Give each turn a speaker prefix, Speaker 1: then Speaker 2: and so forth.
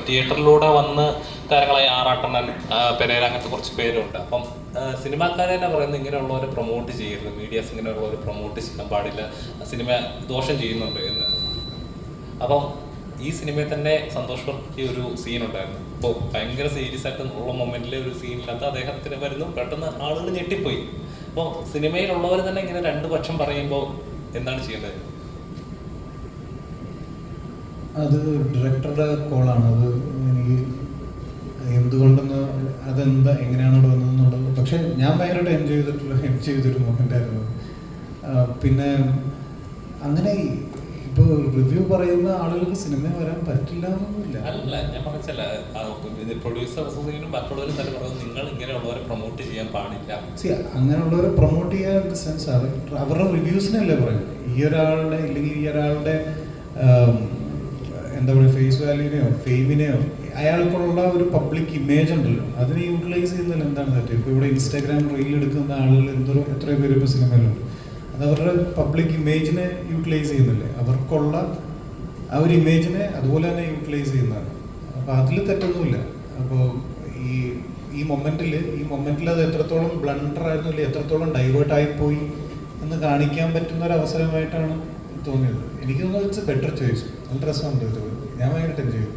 Speaker 1: തിയേറ്ററിലൂടെ വന്ന് കാര്യങ്ങളായി ആറാട്ടണ്ണൻ, പെരേര, അങ്ങനത്തെ കുറച്ച് പേരുണ്ട്. അപ്പം സിനിമാക്കാരെ തന്നെ പറയുന്നത് ഇങ്ങനെയുള്ളവരെ പ്രൊമോട്ട് ചെയ്യരുത്, മീഡിയാസ് ഇങ്ങനെയുള്ളവരെ പ്രൊമോട്ട് ചെയ്യാൻ പാടില്ല, സിനിമ ദോഷം ചെയ്യുന്നുണ്ട് എന്ന്. അപ്പം ഈ സിനിമയിൽ തന്നെ സന്തോഷ് വർക്കി ഒരു സീൻ ഉണ്ടായിരുന്നു. ഇപ്പോൾ ഭയങ്കര സീരിയസ് ആയിട്ട് ഉള്ള മൊമെന്റിലെ ഒരു സീനിനകത്ത് അദ്ദേഹത്തിന് വരുന്നു, പെട്ടെന്ന് ആളുകൾ ഞെട്ടിപ്പോയി. അപ്പോൾ സിനിമയിലുള്ളവർ തന്നെ ഇങ്ങനെ രണ്ടു പക്ഷം പറയുമ്പോൾ എന്താണ് ചെയ്യേണ്ടത്?
Speaker 2: അത് ഡയറക്ടറുടെ കോളാണ്. അത് എനിക്ക് എന്തുകൊണ്ടെന്ന് അതെന്താ എങ്ങനെയാണ് അവിടെ വന്നതെന്നുള്ളത്. പക്ഷെ ഞാൻ ഭയങ്കരമായിട്ട് എൻജോയ് ചെയ്തൊരു മൊമെൻ്റ് ആയിരുന്നു. പിന്നെ അങ്ങനെ ഇപ്പോൾ റിവ്യൂ പറയുന്ന ആളുകൾക്ക് സിനിമ വരാൻ പറ്റില്ല എന്നൊന്നുമില്ല.
Speaker 1: അല്ല, ഞാൻ പറഞ്ഞല്ല, പ്രൊഡ്യൂസർ അസോസിയേഷനും മറ്റുള്ളവരും തന്നെ പറയുന്നത് നിങ്ങൾ ഇങ്ങനെയുള്ളവരെ പ്രൊമോട്ട് ചെയ്യാൻ പാടില്ല.
Speaker 2: അങ്ങനെയുള്ളവരെ പ്രൊമോട്ട് ചെയ്യാൻ ഇൻ ദ സെൻസ് അവരുടെ റിവ്യൂസിനല്ലേ പറയുന്നത്. ഈ ഒരാളുടെ ഇല്ലെങ്കിൽ ഈ ഒരാളുടെ എന്താ പറയുക, ഫേസ് വാല്യൂവിനെയോ ഫെയിമിനെയോ അയാൾക്കുള്ള ഒരു പബ്ലിക് ഇമേജ് ഉണ്ടല്ലോ, അതിനെ യൂട്ടിലൈസ് ചെയ്യുന്നതിൽ എന്താണ് തെറ്റ്? ഇപ്പോൾ ഇവിടെ ഇൻസ്റ്റാഗ്രാം റീൽ എടുക്കുന്ന ആളുകൾ എത്രയോ പേര് ഇപ്പോൾ സിനിമയിലുണ്ട്. അത് അവരുടെ പബ്ലിക് ഇമേജിനെ യൂട്ടിലൈസ് ചെയ്യുന്നില്ലേ? അവർക്കുള്ള ആ ഒരു ഇമേജിനെ അതുപോലെ തന്നെ യൂട്ടിലൈസ് ചെയ്യുന്നതാണ്. അപ്പോൾ അതിൽ തെറ്റൊന്നുമില്ല. അപ്പോൾ ഈ മൊമെന്റിൽ അത് എത്രത്തോളം ബ്ലണ്ടർ ആയിരുന്നു, അല്ലെങ്കിൽ എത്രത്തോളം ഡൈവേർട്ടായി പോയി എന്ന് കാണിക്കാൻ പറ്റുന്ന ഒരു അവസരമായിട്ടാണ് തോന്നിയത്. എനിക്ക് തോന്നുന്നത് ഇറ്റ്സ് എ ബെറ്റർ ചോയ്സ്. നല്ല രസമുണ്ട് ഇത്. ഞാൻ ഭയങ്കര എൻജോയ് ചെയ്തു.